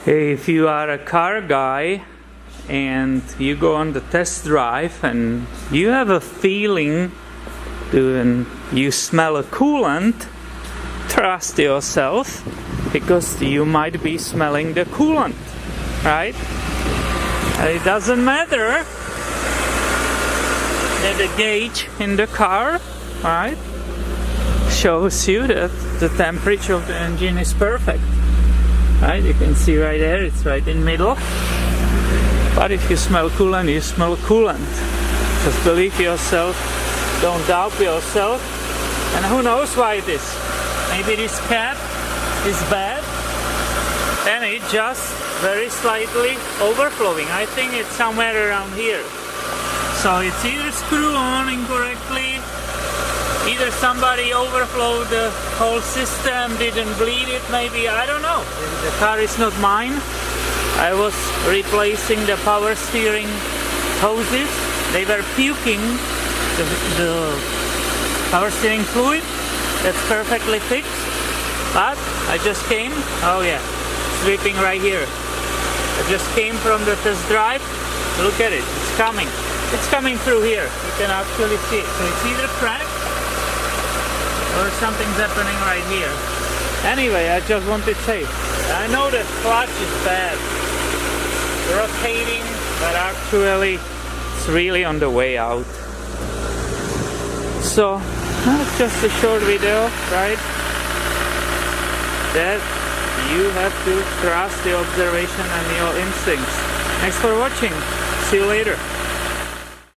If you are a car guy and you go on the test drive and you have a feeling and you smell a coolant, trust yourself, because you might be smelling the coolant, right? It doesn't matter that the gauge in the car, right, shows you that the temperature of the engine is perfect. Right, you can see right there, it's right in the middle. But if you smell coolant, you smell coolant. Just believe yourself, don't doubt yourself. And who knows why it is? Maybe this cap is bad and it's just very slightly overflowing. I think it's somewhere around here. So it's either screwed on incorrectly, either somebody overflowed the whole system, didn't bleed it, maybe, I don't know. The car is not mine. I was replacing the power steering hoses. They were puking the power steering fluid. That's perfectly fixed. But I just came, oh yeah, sweeping right here. I just came from the test drive. Look at it, it's coming. It's coming through here. You can actually see it. So it's either cracked or something's happening right here. Anyway, I just want to say, I know that clutch is bad, rotating, but actually it's really on the way out. So, that's just a short video, right? That you have to trust the observation and your instincts. Thanks for watching. See you later.